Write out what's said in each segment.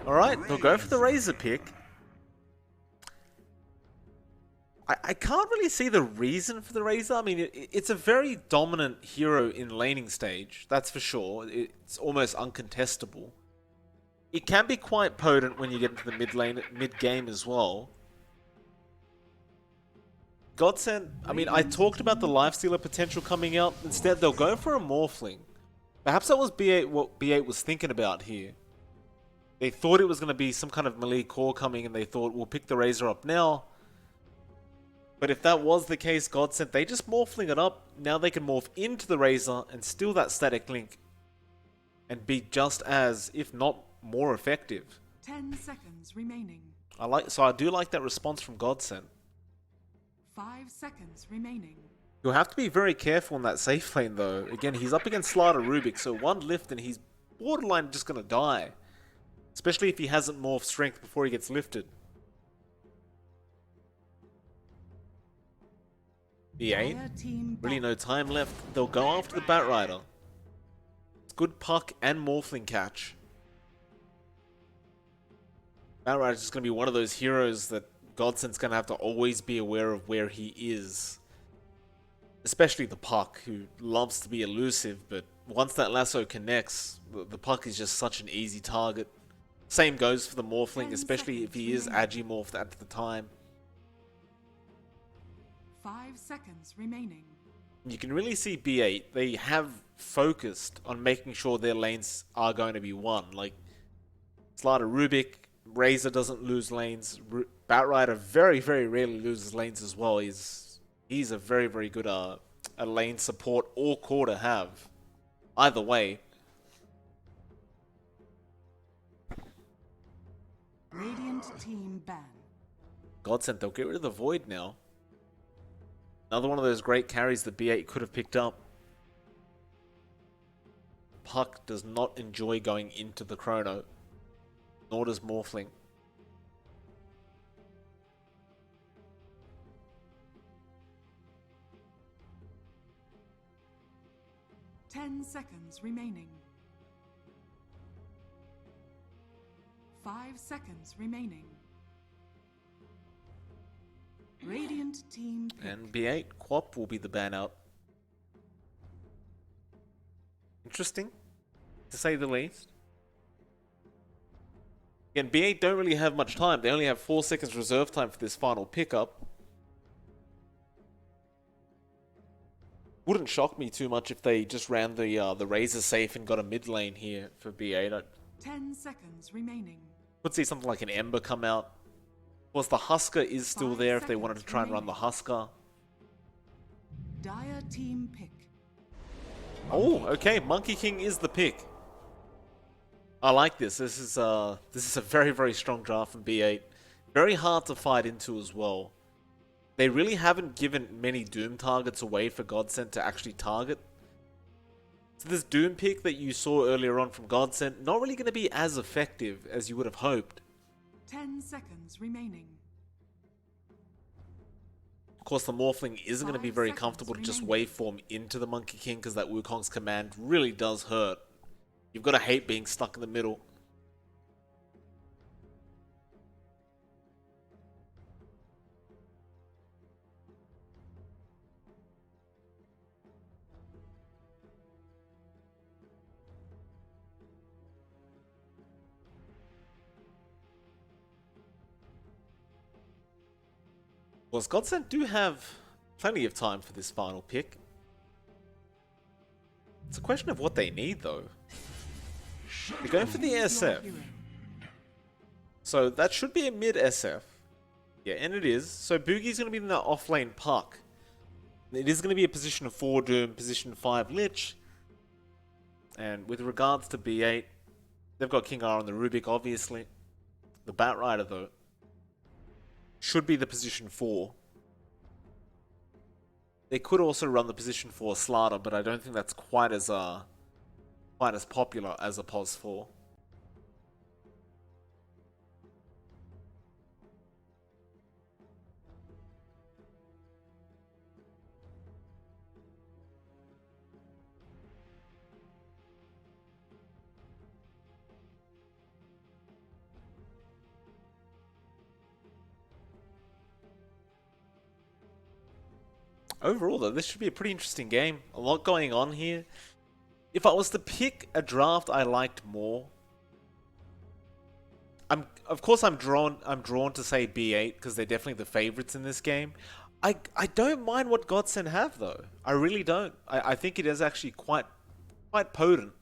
Alright, they'll go for the Razor pick. I can't really see the reason for the Razor. I mean, it's a very dominant hero in laning stage, that's for sure. It's almost uncontestable. It can be quite potent when you get into the mid-game as well. Godsent, I mean, I talked about the Lifestealer potential coming out. Instead, they'll go for a Morphling. Perhaps that was B8 what B8 was thinking about here. They thought it was going to be some kind of melee core coming, and they thought, we'll pick the Razor up now. But if that was the case, Godsent, they just Morphling it up. Now they can morph into the Razor and steal that static link. And be just as, if not more effective. 10 seconds remaining. So I do like that response from Godsent. 5 seconds remaining. You'll have to be very careful in that safe lane though. Again, he's up against Slider Rubik, so one lift and he's borderline just going to die. Especially if he hasn't morphed strength before he gets lifted. B8, really no time left. They'll go after the Batrider. It's good puck and Morphling catch. Batrider is just going to be one of those heroes that Godsent's going to have to always be aware of where he is. Especially the puck, who loves to be elusive, but once that lasso connects, the puck is just such an easy target. Same goes for the Morphling, especially if he is Agimorphed at the time. 5 seconds remaining. You can really see B8, they have focused on making sure their lanes are going to be won. Like, Slider Rubik, Razor doesn't lose lanes. Batrider very, very rarely loses lanes as well. He's a very, very good a lane support or core to have. Either way. Radiant team ban. Godsent, they'll get rid of the Void now. Another one of those great carries that B8 could have picked up. Puck does not enjoy going into the Chrono. Nor does Morphling. Ten seconds remaining. 5 seconds remaining. Radiant team pick. And B8, Quap will be the ban out. Interesting, to say the least. Again, B8 don't really have much time. They only have 4 seconds reserve time for this final pickup. Wouldn't shock me too much if they just ran the Razor safe and got a mid lane here for B8. 10 seconds remaining. Could see something like an Ember come out. Of course, the Husker is still there if they wanted to try and run the Husker. Dire team pick. Oh, okay. Monkey King is the pick. I like this. This is a very, very strong draft from B8. Very hard to fight into as well. They really haven't given many Doom targets away for Godsent to actually target. So this Doom pick that you saw earlier on from Godsent, not really going to be as effective as you would have hoped. 10 seconds remaining. Of course, the Morphling isn't going to be very comfortable to just waveform into the Monkey King because that Wukong's command really does hurt. You've got to hate being stuck in the middle. Of course, Godsent do have plenty of time for this final pick. It's a question of what they need, though. They're going for the SF. So that should be a mid SF. Yeah, and it is. So Boogie's going to be in that off-lane puck. It is going to be a position of 4 Doom, position 5 Lich. And with regards to B8, they've got King R on the Rubik, obviously. The Batrider, though, should be the position 4. They could also run the position 4 Slider, but I don't think that's quite as popular as a pos 4. Overall, though, this should be a pretty interesting game. A lot going on here. If I was to pick a draft I liked more, of course I'm drawn to say B8 because they're definitely the favorites in this game. I don't mind what Godsent have though. I really don't. I think it is actually quite potent.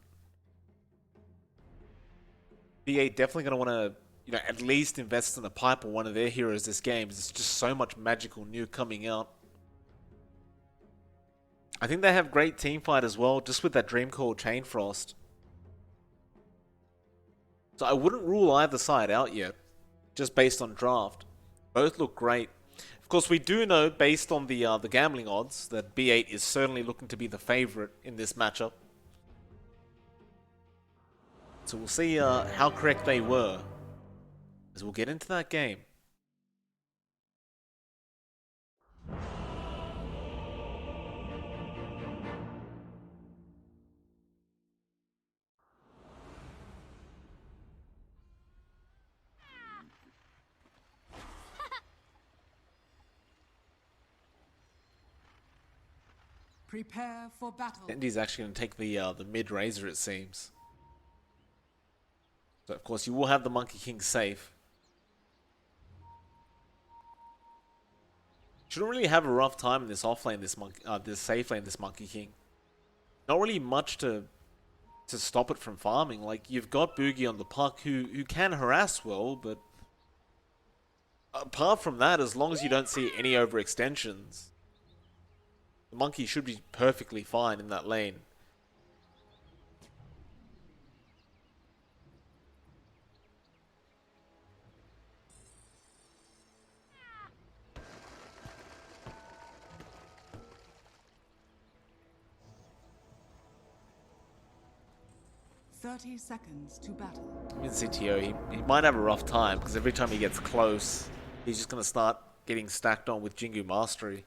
B8 definitely going to want to, you know, at least invest in a pipe or one of their heroes this game. There's just so much magical new coming out. I think they have great team fight as well, just with that Dream Call Chain Frost. So I wouldn't rule either side out yet, just based on draft. Both look great. Of course, we do know, based on the gambling odds, that B8 is certainly looking to be the favorite in this matchup. So we'll see how correct they were, as we'll get into that game. Prepare for battle. Indy's actually going to take the mid Razor, it seems. So of course you will have the Monkey King safe. Shouldn't really have a rough time in this offlane, this safe lane, this Monkey King. Not really much to stop it from farming. Like, you've got Boogie on the puck who can harass well, but apart from that, as long as you don't see any overextensions, the Monkey should be perfectly fine in that lane. Thirty seconds to battle. In CTO, he might have a rough time, because every time he gets close, he's just going to start getting stacked on with Jingu Mastery.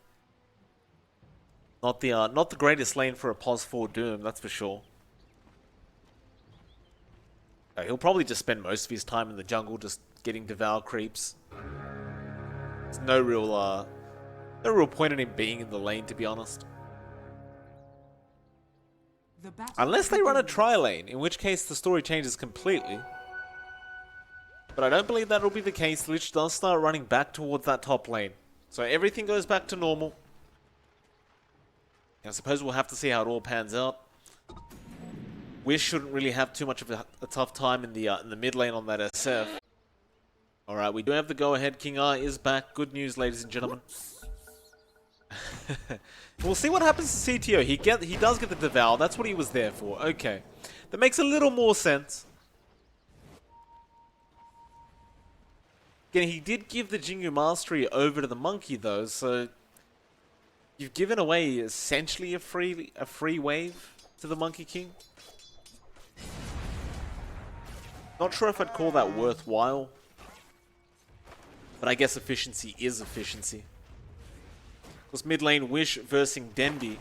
Not the greatest lane for a Pos 4 Doom, that's for sure. He'll probably just spend most of his time in the jungle just getting devour creeps. There's no real point in him being in the lane, to be honest. Unless they run a tri-lane, in which case the story changes completely. But I don't believe that'll be the case. Lich does start running back towards that top lane. So everything goes back to normal. I suppose we'll have to see how it all pans out. Wish shouldn't really have too much of a tough time in the mid lane on that SF. Alright, we do have the go-ahead. King R is back. Good news, ladies and gentlemen. We'll see what happens to CTO. He does get the Devour. That's what he was there for. Okay. That makes a little more sense. Again, he did give the Jingu Mastery over to the Monkey though, so you've given away essentially a free wave to the Monkey King. Not sure if I'd call that worthwhile, but I guess efficiency is efficiency. Of course, mid lane Wish versus Denby.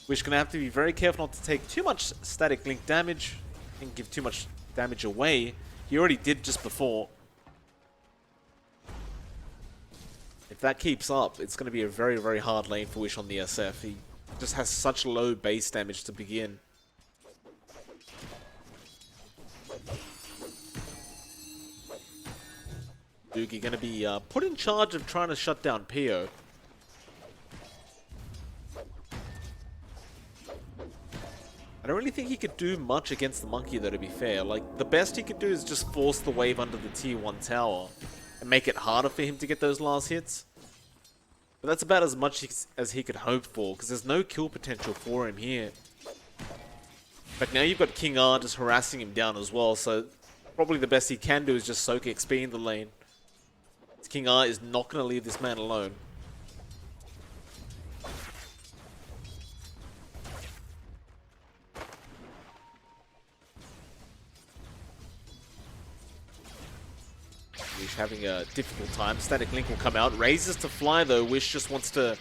Wish gonna have to be very careful not to take too much static link damage and give too much damage away. He already did just before. If that keeps up, it's going to be a very, very hard lane for Wish on the SF. He just has such low base damage to begin. Doogie going to be put in charge of trying to shut down Pio. I don't really think he could do much against the Monkey though, to be fair. Like, the best he could do is just force the wave under the tier 1 tower and make it harder for him to get those last hits. But that's about as much as he could hope for, because there's no kill potential for him here. But now you've got King R just harassing him down as well, so probably the best he can do is just soak XP in the lane. King R is not going to leave this man alone. Wish having a difficult time. Static Link will come out. Raises to fly though. Wish just wants to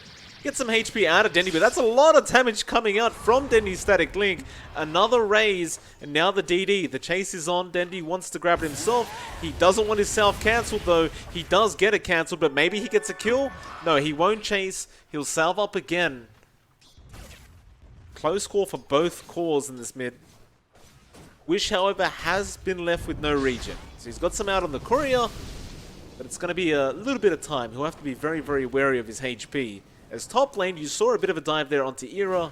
Get some HP out of Dendi, but that's a lot of damage coming out from Dendi's Static Link. Another raise, and now the DD. The chase is on. Dendi wants to grab it himself. He doesn't want his self cancelled though. He does get it cancelled, but maybe he gets a kill? No, he won't chase. He'll salve up again. Close call for both cores in this mid. Wish, however, has been left with no regen. So he's got some out on the courier, but it's going to be a little bit of time. He'll have to be very, very wary of his HP. As top lane, you saw a bit of a dive there onto Era.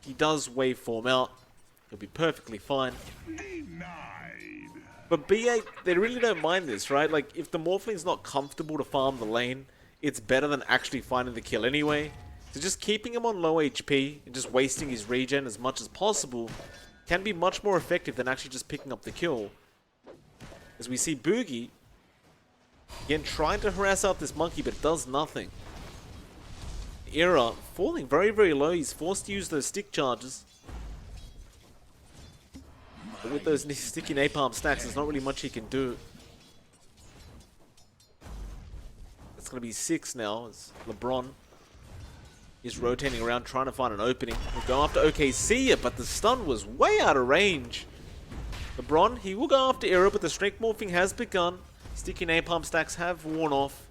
He does waveform out. He'll be perfectly fine. But B8, they really don't mind this, right? Like, if the Morphling's not comfortable to farm the lane, it's better than actually finding the kill anyway. So just keeping him on low HP and just wasting his regen as much as possible can be much more effective than actually just picking up the kill. As we see Boogie, again, trying to harass out this monkey, but it does nothing. Era falling very, very low. He's forced to use those stick charges. But with those sticky napalm stacks, there's not really much he can do. It's going to be 6 now as LeBron is rotating around trying to find an opening. He'll go after OKC, but the stun was way out of range. LeBron, he will go after Era, but the strength morphing has begun. Sticky napalm stacks have worn off.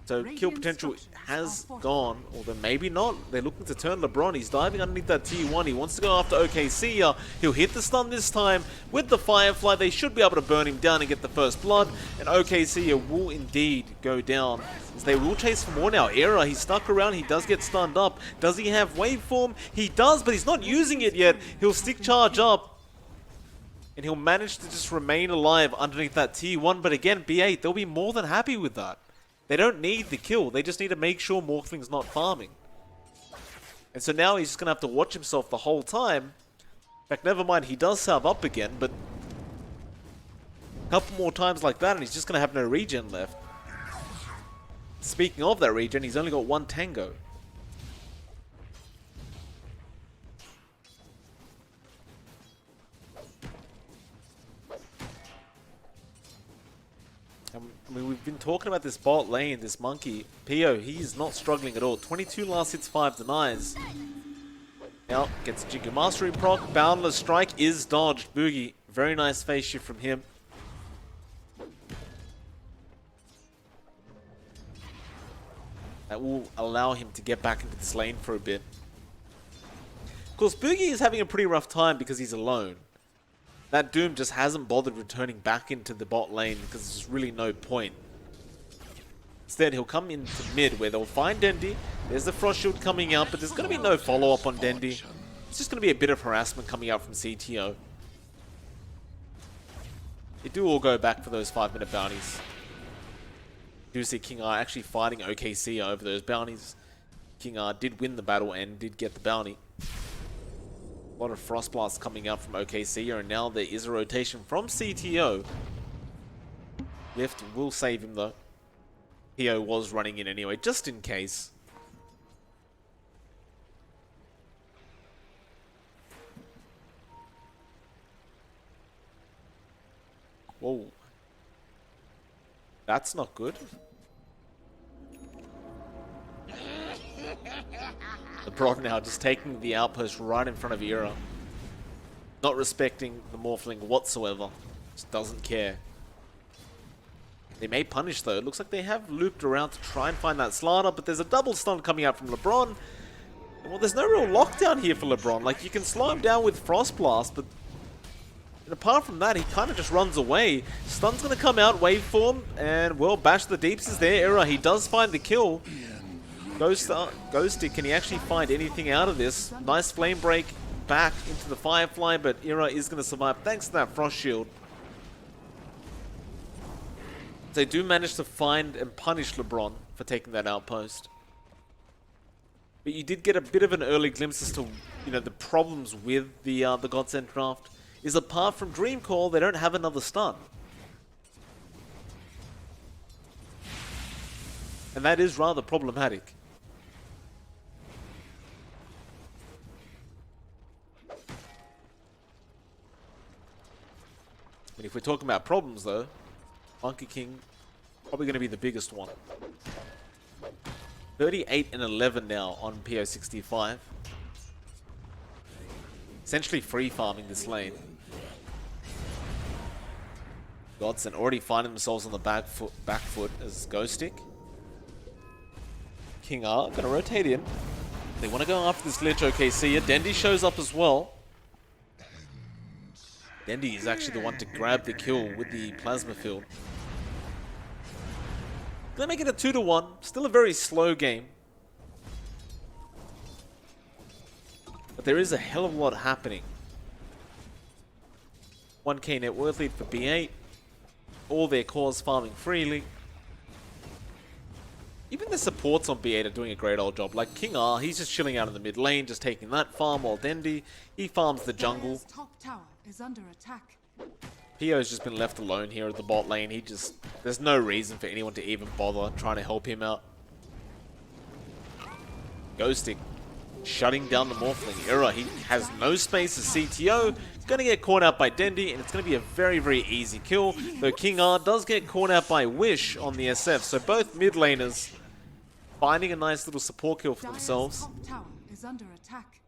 So kill potential has gone, although maybe not. They're looking to turn LeBron. He's diving underneath that T1. He wants to go after OKC. He'll hit the stun this time with the Firefly. They should be able to burn him down and get the first blood. And OKC will indeed go down, as they will chase for more now. Era, he's stuck around. He does get stunned up. Does he have waveform? He does, but he's not using it yet. He'll stick charge up, and he'll manage to just remain alive underneath that T1. But again, B8, they'll be more than happy with that. They don't need the kill. They just need to make sure Morphling's not farming. And so now he's just going to have to watch himself the whole time. In fact, never mind, he does salve up again, but a couple more times like that and he's just going to have no regen left. Speaking of that regen, he's only got 1 tango. I mean, we've been talking about this bot lane, this monkey. Pio, he's not struggling at all. 22 last hits, 5 denies. Now, gets a Jingle Mastery proc. Boundless Strike is dodged. Boogie, very nice face shift from him. That will allow him to get back into this lane for a bit. Of course, Boogie is having a pretty rough time because he's alone. That Doom just hasn't bothered returning back into the bot lane because there's really no point. Instead, he'll come into mid where they'll find Dendi. There's the Frost Shield coming out, but there's going to be no follow-up on Dendi. It's just going to be a bit of harassment coming out from CTO. They do all go back for those 5-minute bounties. You do see King R actually fighting OKC over those bounties. King R did win the battle and did get the bounty. A lot of Frost Blasts coming out from OKC, and now there is a rotation from CTO. Lift will save him though. PO was running in anyway, just in case. Whoa. That's not good. LeBron now just taking the outpost right in front of Era. Not respecting the Morphling whatsoever. Just doesn't care. They may punish though. It looks like they have looped around to try and find that slider, but there's a double stun coming out from LeBron. Well, there's no real lockdown here for LeBron. Like, you can slow him down with Frost Blast, but apart from that, he kind of just runs away. Stun's going to come out, waveform, and, well, Bash the Deeps is there. Era, he does find the kill. Ghosted, can he actually find anything out of this? Nice flame break back into the Firefly, but Era is going to survive thanks to that Frost Shield. They do manage to find and punish LeBron for taking that outpost. But you did get a bit of an early glimpse as to, you know, the problems with the Godsent draft. Is apart from Dream Call, they don't have another stun. And that is rather problematic. I mean, if we're talking about problems though, Monkey King probably going to be the biggest one. 38 and 11 now on PO65. Essentially free farming this lane. Godsent already finding themselves on the back foot as Ghostic. King R gonna rotate in. They want to go after this Lich OKC. Dendy shows up as well. Dendy is actually the one to grab the kill with the plasma field. Gonna make it a 2-1. Still a very slow game. But there is a hell of a lot happening. 1k net worth lead for B8. All their cores farming freely. Even the supports on B8 are doing a great old job. Like King R, he's just chilling out in the mid lane, just taking that farm, while Dendy, he farms the jungle. Top tower is under attack. Pio's just been left alone here at the bot lane. There's no reason for anyone to even bother trying to help him out. Ghostic shutting down the Morphling era. He has no space as CTO. Going to get caught out by Dendy, and it's going to be a very, very easy kill. Though King R does get caught out by Wish on the SF. So both mid laners finding a nice little support kill for themselves. Top tower is under attack.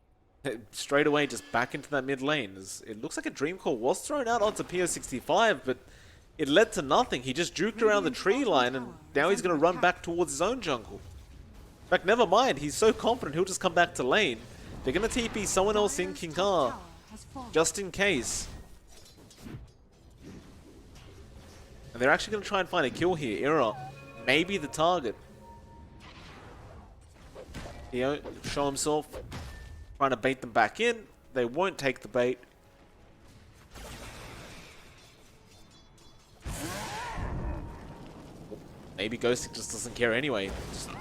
Straight away, just back into that mid lane. It looks like a Dream Core was thrown out onto PO65, but it led to nothing. He just juked around the tree line, and now he's going to run back towards his own jungle. In fact, never mind. He's so confident he'll just come back to lane. They're going to TP someone else in King R, just in case. And they're actually going to try and find a kill here. Era, maybe the target. Theo, show himself. Trying to bait them back in. They won't take the bait. Maybe Ghostic just doesn't care anyway. Just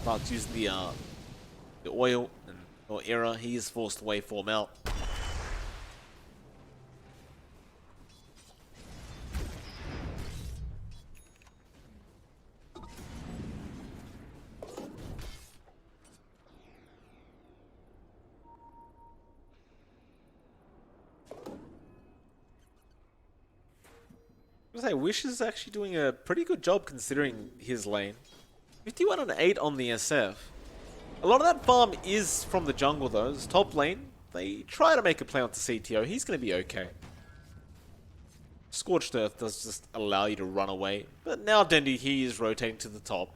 starts using the oil, and or Era, he is forced to waveform out. I Wish is actually doing a pretty good job considering his lane. 51 and 8 on the SF. A lot of that farm is from the jungle though. His top lane, they try to make a play onto CTO. He's going to be okay. Scorched Earth does just allow you to run away. But now Dendy, he is rotating to the top.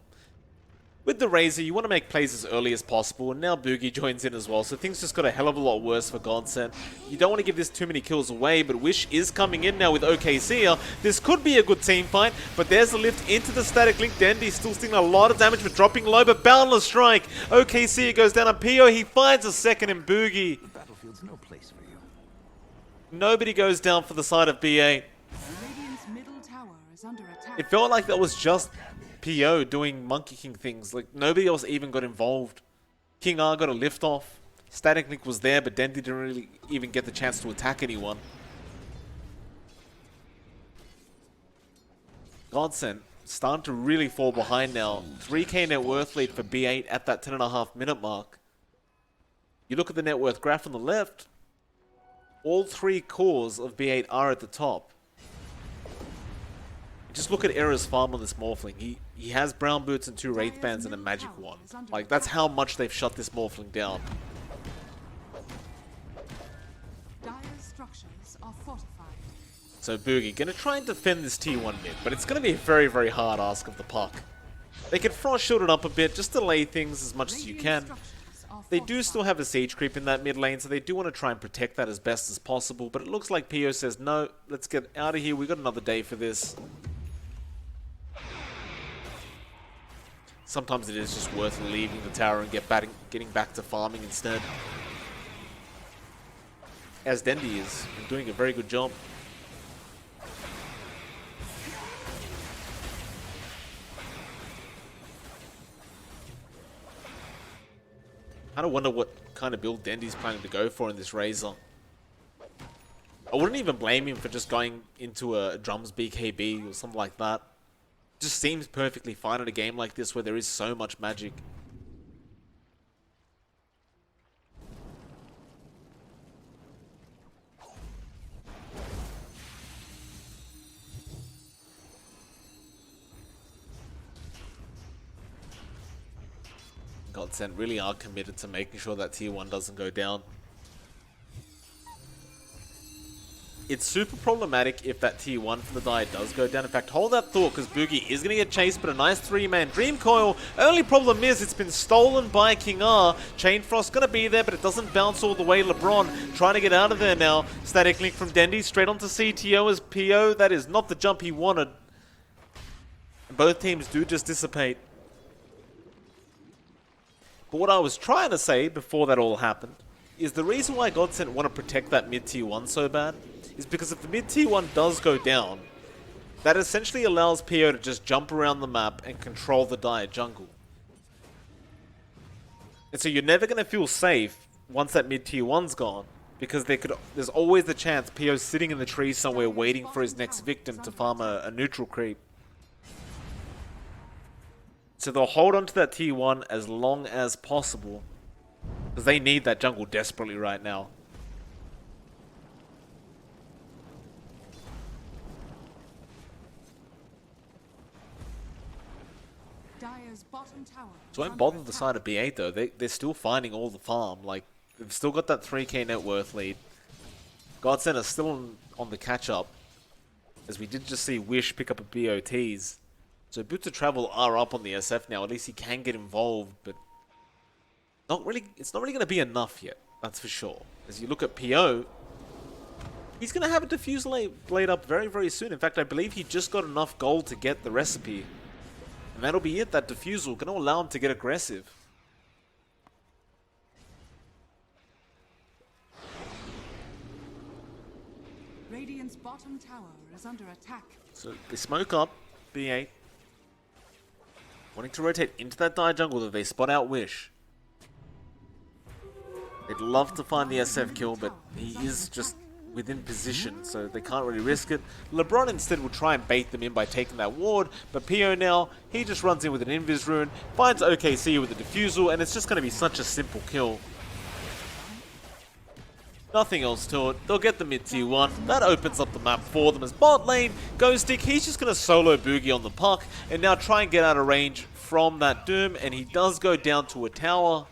With the Razor, you want to make plays as early as possible, and now Boogie joins in as well, so things just got a hell of a lot worse for Godsent. You don't want to give this too many kills away, but Wish is coming in now with OKC. This could be a good team fight, but there's a lift into the static link. Dendy still stealing a lot of damage, but dropping low, but Boundless Strike. OKC goes down on PO, he finds a second in Boogie. The battlefield's no place for you. Nobody goes down for the side of BA. Radiant's middle tower is under attack. It felt like that was just PO doing Monkey King things. Like, nobody else even got involved. King R got a lift off. Static Link was there, but Dendy didn't really even get the chance to attack anyone. Godsent starting to really fall behind now. 3k net worth lead for B8 at that 10.5 minute mark. You look at the net worth graph on the left. All three cores of B8 are at the top. Just look at Era's farm on this Morphling. He has brown boots and 2 Wraith Bands and a magic wand. Like, that's how much they've shut this Morphling down. Dire's structures are fortified. So Boogie gonna try and defend this T1 mid, but it's gonna be a very, very hard ask of the puck. They can frost shield it up a bit, just delay things as much as you can. They do still have a siege creep in that mid lane, so they do want to try and protect that as best as possible, but it looks like PO says, no, let's get out of here, we got another day for this. Sometimes it is just worth leaving the tower and getting back to farming instead. As Dendy is doing a very good job. I kind of wonder what kind of build Dendy's planning to go for in this Razor. I wouldn't even blame him for just going into a Drums BKB or something like that. Just seems perfectly fine in a game like this where there is so much magic. Godsent really are committed to making sure that tier 1 doesn't go down. It's super problematic if that tier 1 for the Dire does go down. In fact, hold that thought, because Boogie is going to get chased, but a nice 3-man Dream Coil. Only problem is it's been stolen by King R. Chain Frost going to be there, but it doesn't bounce all the way. LeBron trying to get out of there now. Static Link from Dendy straight onto CTO as PO. That is not the jump he wanted. Both teams do just dissipate. But what I was trying to say before that all happened is the reason why Godsent want to protect that mid tier 1 so bad is because if the mid tier 1 does go down, that essentially allows PO to just jump around the map and control the Dire jungle. And so you're never going to feel safe once that mid tier 1's gone, because there's always the chance PO's sitting in the tree somewhere waiting for his next victim to farm a neutral creep. So they'll hold on to that tier 1 as long as possible, because they need that jungle desperately right now. Dire's bottom tower So I won't bother the side of B8 though. They're still finding all the farm. Like, they've still got that 3k net worth lead. Godsent is still on the catch up, as we did just see Wish pick up a BOTs. So Boots of Travel are up on the SF now. At least he can get involved, but it's not really going to be enough yet. That's for sure. As you look at PO, he's going to have a Diffuse Blade up very, very soon. In fact, I believe he just got enough gold to get the recipe. And that'll be it. That Diffusal going to allow him to get aggressive. Radiant's bottom tower is under attack. So they smoke up B8. Wanting to rotate into that Dire jungle that they spot out Wish. They'd love to find the SF kill, but he is just within position, so they can't really risk it. LeBron instead will try and bait them in by taking that ward, but PO now, he just runs in with an Invis Rune, finds OKC with a Diffusal, and it's just going to be such a simple kill. Nothing else to it. They'll get the mid tier 1. That opens up the map for them as bot lane. Ghostic, he's just going to solo Boogie on the puck and now try and get out of range from that Doom, and he does go down to a tower.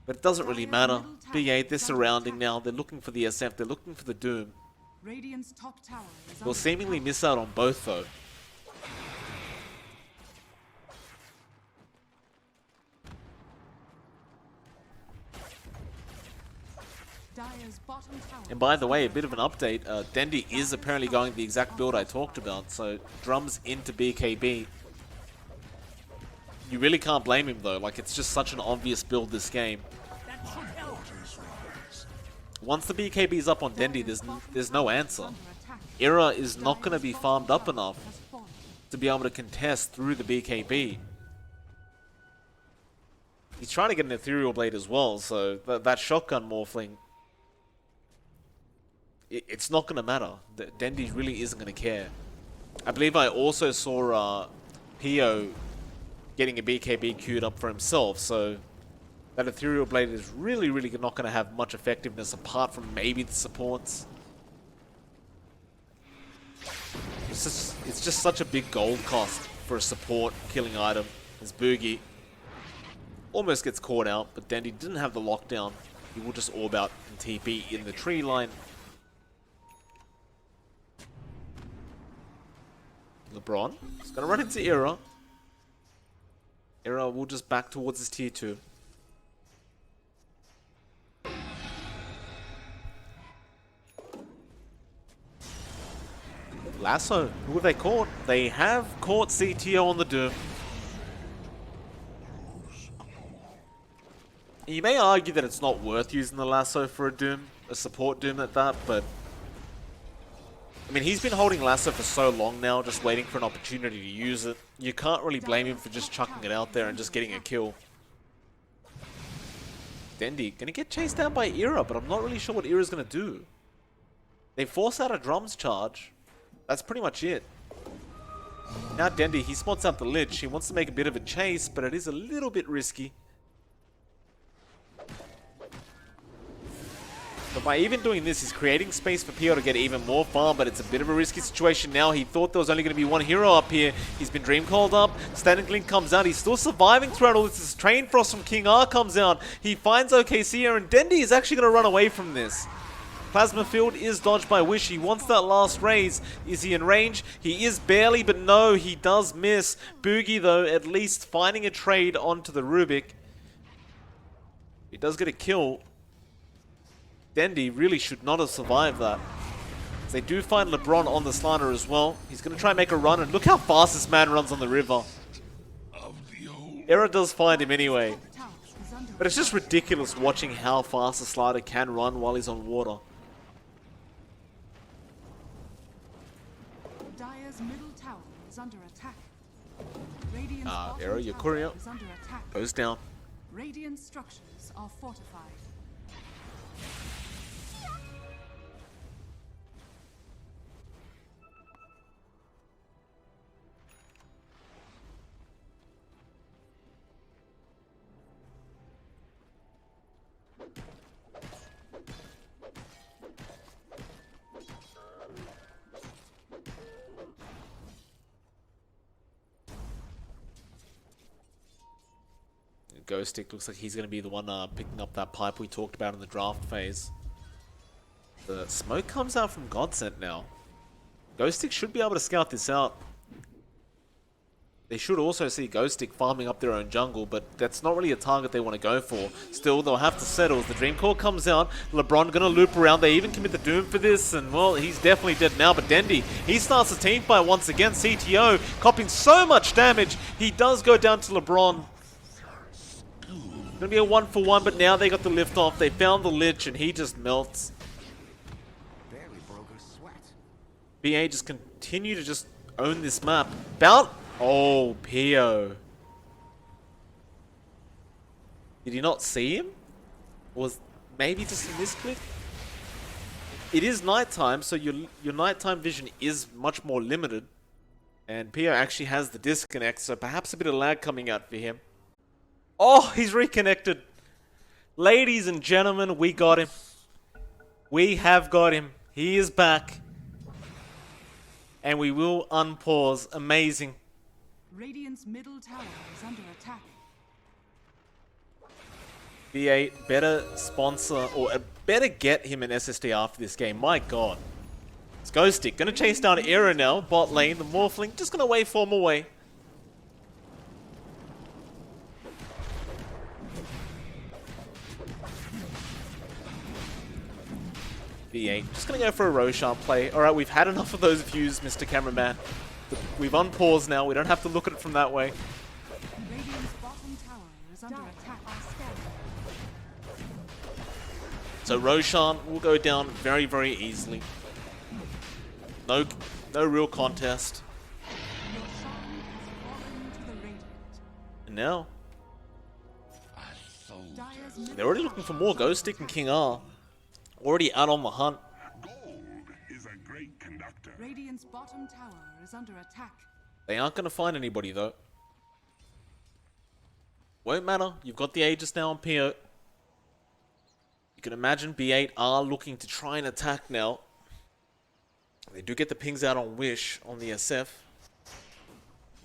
But it doesn't really matter. B8, they're surrounding now. They're looking for the SF. They're looking for the Doom. Radiant's top tower is They'll under seemingly attack. miss out on both though. Dire's bottom tower And by the way, a bit of an update, Dendy is apparently going the exact build I talked about, so drums into BKB. You really can't blame him though, like it's just such an obvious build this game. Once the BKB is up on Dendy, there's no answer. under attack. Era is not going to be Dire's farmed bottom up tower enough has fallen. to be able to contest through the BKB. He's trying to get an Ethereal Blade as well, so that shotgun morphling, it's not going to matter. Dendy really isn't going to care. I believe I also saw PO getting a BKB queued up for himself, so that Ethereal Blade is really, really not going to have much effectiveness apart from maybe the supports. It's just such a big gold cost for a support killing item as Boogie almost gets caught out, but Dendy didn't have the lockdown. He will just orb out and TP in the tree line. LeBron is going to run into Era. Era will just back towards his tier 2. Lasso, who have they caught? They have caught CTO on the Doom. You may argue that it's not worth using the Lasso for a Doom, a support Doom at that, but I mean, he's been holding Lasso for so long now, just waiting for an opportunity to use it. You can't really blame him for just chucking it out there and just getting a kill. Dendy gonna get chased down by Era, but I'm not really sure what Era's gonna do. They force out a drums charge. That's pretty much it. Now Dendy, he spots out the Lich. He wants to make a bit of a chase, but it is a little bit risky. The By even doing this, he's creating space for Pio to get even more farm, but it's a bit of a risky situation now. He thought there was only going to be one hero up here. He's been dream called up. Static Link comes out. He's still surviving throughout all this. Train Frost from King R comes out. He finds OKC here, and Dendi is actually going to run away from this. Plasma Field is dodged by Wish. He wants that last raise. Is he in range? He is barely, but no, he does miss. Boogie, though, at least finding a trade onto the Rubik. He does get a kill. Dendi really should not have survived that. They do find LeBron on the slanter as well. He's going to try and make a run, and look how fast this man runs on the river. Era does find him anyway. But it's just ridiculous watching how fast the slider can run while he's on water. Dire's middle tower is under attack. Radiant's Era, bottom your tower courier is under attack. goes down. Radiant structures are fortified. Ghostic looks like he's going to be the one picking up that pipe we talked about in the draft phase. The smoke comes out from Godsent now. Ghostic should be able to scout this out. They should also see Ghostic farming up their own jungle, but that's not really a target they want to go for. Still, they'll have to settle. As the Dream Core comes out, LeBron going to loop around. They even commit the Doom for this, and well, he's definitely dead now. But Dendi, he starts the team fight once again. CTO copping so much damage. He does go down to LeBron. Gonna be a 1-for-1, but now they got the lift off. They found the Lich, and he just melts. Barely broke a sweat. BA just continue to just own this map. Bout. Oh, Pio. Did he not see him? Or was maybe just a misclick? It is nighttime, so your nighttime vision is much more limited. And Pio actually has the disconnect, so perhaps a bit of lag coming out for him. Oh, he's reconnected. Ladies and gentlemen, we got him. We have got him. He is back. And we will unpause. Amazing. Radiant's middle tower is under attack. V8, better sponsor, or better get him an SSD after this game. My god. It's Ghostic. Gonna chase down Era now. Bot lane. The Morphling just gonna waveform away. V8. Just gonna go for a Roshan play. Alright, we've had enough of those views, Mr. Cameraman. We've unpaused now. We don't have to look at it from that way. Radiant's bottom tower is under attack. So Roshan will go down very, very easily. No real contest. Your shrine has fallen to the radiant. And now, Dire's middle they're already looking for more Ghostic and King R. Already out on the hunt. Gold is a great conductor. Radiant's bottom tower is under attack. They aren't going to find anybody though. Won't matter. You've got the Aegis now on Pio. You can imagine B8 are looking to try and attack now. They do get the pings out on Wish on the SF.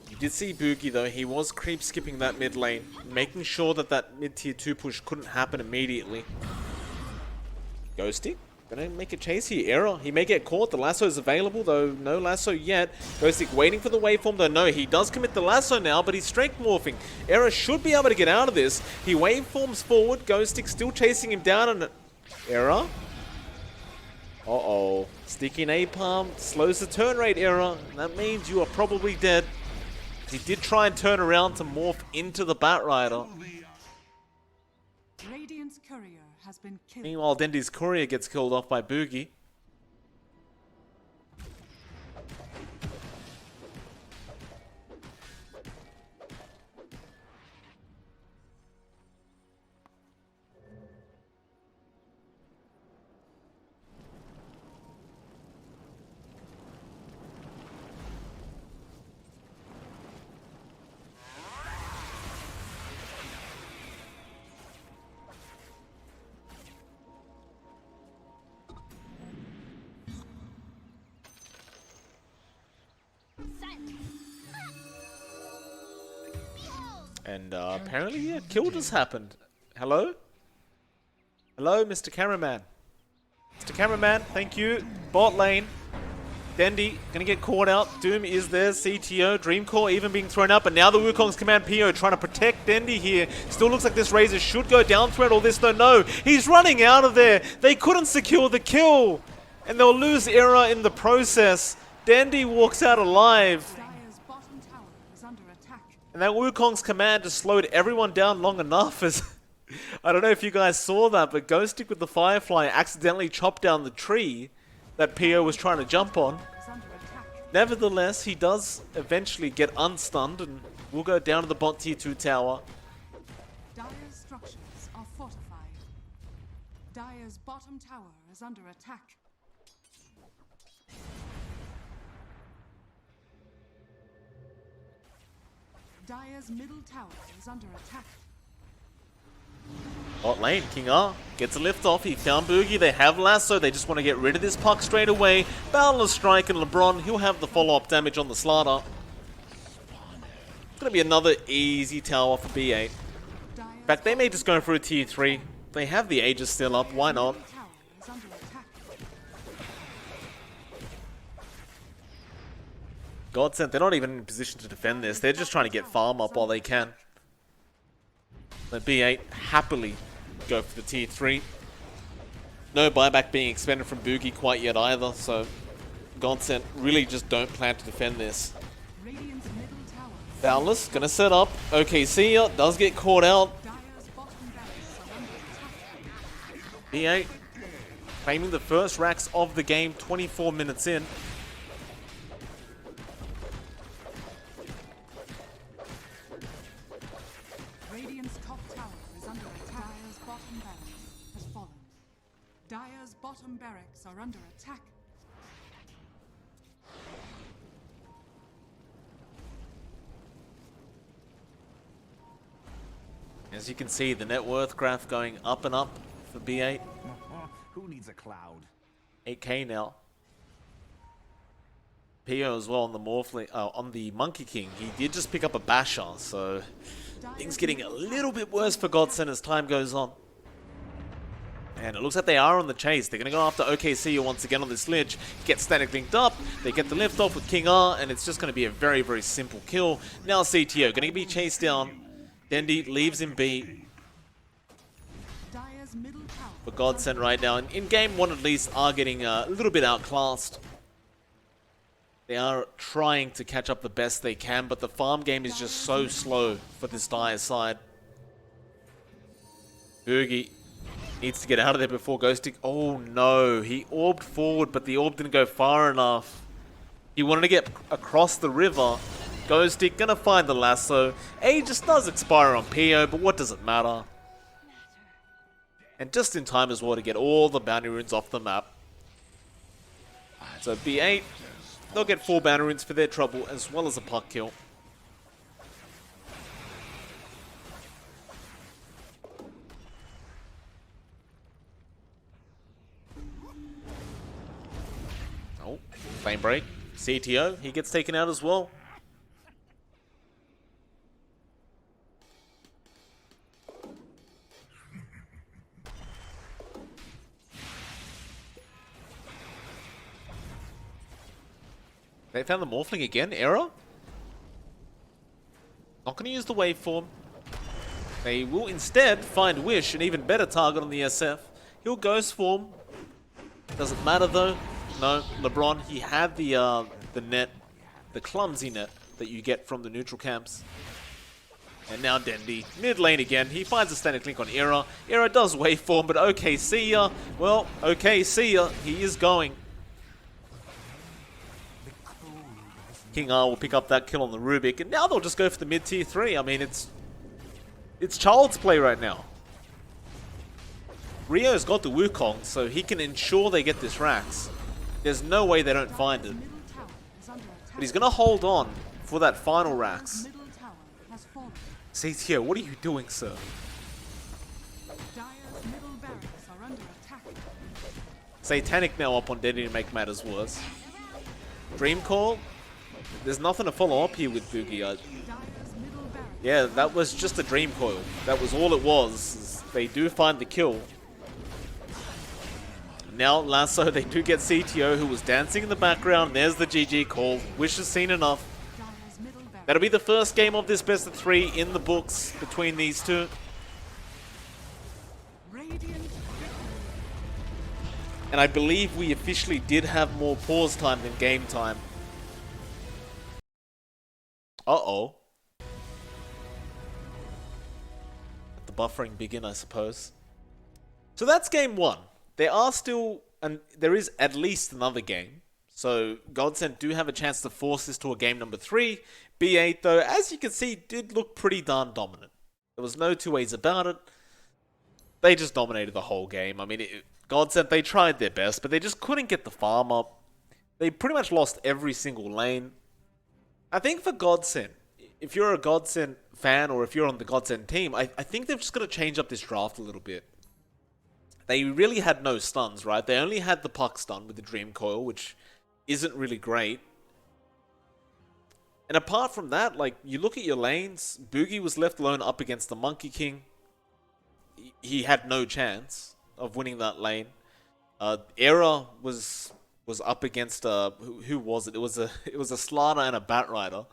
You did see Boogie though. He was creep skipping that mid lane, making sure that that mid tier 2 push couldn't happen immediately. Ghostic gonna make a chase here. Era, he may get caught. The lasso is available, though no lasso yet. Ghostic waiting for the waveform, though no, he does commit the lasso now, but he's strength morphing. Era should be able to get out of this. He waveforms forward. Ghostic still chasing him down, and Era. Uh-oh. Sticky napalm slows the turn rate, Era. That means you are probably dead. He did try and turn around to morph into the Batrider. Radiant's courier has been killed. Meanwhile, Dendi's courier gets killed off by Boogie. And apparently a kill just happened. Hello? Hello, Mr. Cameraman. Mr. Cameraman, thank you. Bot lane. Dendi gonna get caught out. Doom is there. CTO, Dreamcore even being thrown up. And now the Wukong's command PO trying to protect Dendi here. Still looks like this Razor should go down throughout all this though. No, he's running out of there. They couldn't secure the kill. And they'll lose Era in the process. Dendi walks out alive. Dire's bottom tower is under attack. And that Wukong's command just slowed everyone down long enough as... I don't know if you guys saw that, but Ghostic with the Firefly accidentally chopped down the tree that PO was trying to jump on. Is under attack. Nevertheless, he does eventually get unstunned and will go down to the bot tier 2 tower. Dire's structures are fortified. Dire's bottom tower is under attack. Dire's middle tower is under attack. Bot lane, King R gets a lift off. He found Boogie. They have Lasso. They just want to get rid of this puck straight away. Boundless Strike and LeBron. He'll have the follow-up damage on the Slardar. It's going to be another easy tower for B8. In fact, they may just go for a tier 3. They have the Aegis still up. Why not? Tower is under attack. Godsent, they're not even in position to defend this. They're just trying to get farm up while they can. But B8 happily go for the tier 3. No buyback being expended from Boogie quite yet either, so Godsent really just don't plan to defend this. Radiant's middle tower. Boundless gonna set up. OKC does get caught out. Dire's bottom barracks are under attack. B8 claiming the first racks of the game 24 minutes in. Radiant's top tower is under attack. Dire's bottom barracks has fallen. Dire's bottom barracks are under attack. As you can see, the net worth graph going up and up for B8. Who needs a cloud? 8k now. PO as well on the Morphling, on the Monkey King. He did just pick up a Basher, so things getting a little bit worse for Godsent as time goes on. And it looks like they are on the chase. They're going to go after OKC once again on this ledge. Get static linked up. They get the lift off with King R, and it's just going to be a very, very simple kill. Now CTO going to be chased down. Dendi leaves him B. Dire's middle tower. For Godsent right now. And in game 1 at least are getting a little bit outclassed. They are trying to catch up the best they can, but the farm game is just so slow for this Dire side. Boogie needs to get out of there before Ghostic. Oh no, he orbed forward, but the orb didn't go far enough. He wanted to get across the river. Ghostic gonna find the lasso. Aegis does expire on PO, but what does it matter? And just in time as well to get all the bounty runes off the map. So B8, they'll get 4 bounty runes for their trouble, as well as a puck kill. Oh, flame break. CTO, he gets taken out as well. They found the Morphling again? Error? Not going to use the waveform. They will instead find Wish, an even better target on the SF. He'll Ghost form. Doesn't matter though. No, LeBron, he had the net, the clumsy net that you get from the neutral camps. And now Dendi, mid lane again. He finds a static link on Era. Era does waveform, but okay, see ya. Well, okay, see ya. He is going. King R will pick up that kill on the Rubik, and now they'll just go for the mid tier 3. I mean, it's child's play right now. Rio's got the Wukong, so he can ensure they get this Rax. There's no way they don't find it. Middle tower is under attack. But he's going to hold on for that final Rax. Middle tower has fallen. CTO, what are you doing, sir? Dire's middle barracks are under attack. Satanic now up on Dendi to make matters worse. Dream Call. There's nothing to follow up here with Boogie. Dire's middle barracks Yeah, that was just a dream coil. That was all it was. Is they do find the kill. Now, Lasso, they do get CTO, who was dancing in the background. There's the GG call. Wish has seen enough. Dire's middle barracks. That'll be the first game of this best of 3 in the books between these two. Radiant victory. And I believe we officially did have more pause time than game time. Uh-oh. Let the buffering begin, I suppose. So that's game 1. There are still, and there is at least another game. So Godsent do have a chance to force this to a game number 3. B8, though, as you can see, did look pretty darn dominant. There was no two ways about it. They just dominated the whole game. I mean, Godsent, they tried their best, but they just couldn't get the farm up. They pretty much lost every single lane. I think for Godsent, if you're a Godsent fan or if you're on the Godsent team, I think they've just got to change up this draft a little bit. They really had no stuns, right? They only had the puck stun with the Dream Coil, which isn't really great. And apart from that, like, you look at your lanes, Boogie was left alone up against the Monkey King. He had no chance of winning that lane. Era was up against who was it? It was a Slana and a Batrider.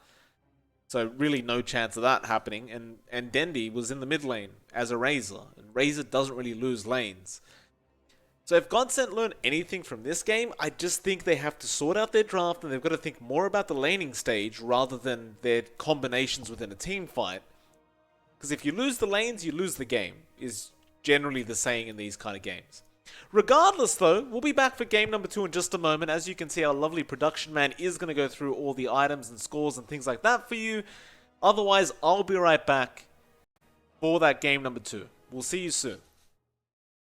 So really no chance of that happening. And Dendy was in the mid lane as a Razor. And Razor doesn't really lose lanes. So if Godsent learned anything from this game, I just think they have to sort out their draft and they've got to think more about the laning stage rather than their combinations within a team fight. Because if you lose the lanes, you lose the game, is generally the saying in these kind of games. Regardless though, we'll be back for game number 2 in just a moment. As you can see, our lovely production man is going to go through all the items and scores and things like that for you. Otherwise, I'll be right back for that game number 2. We'll see you soon.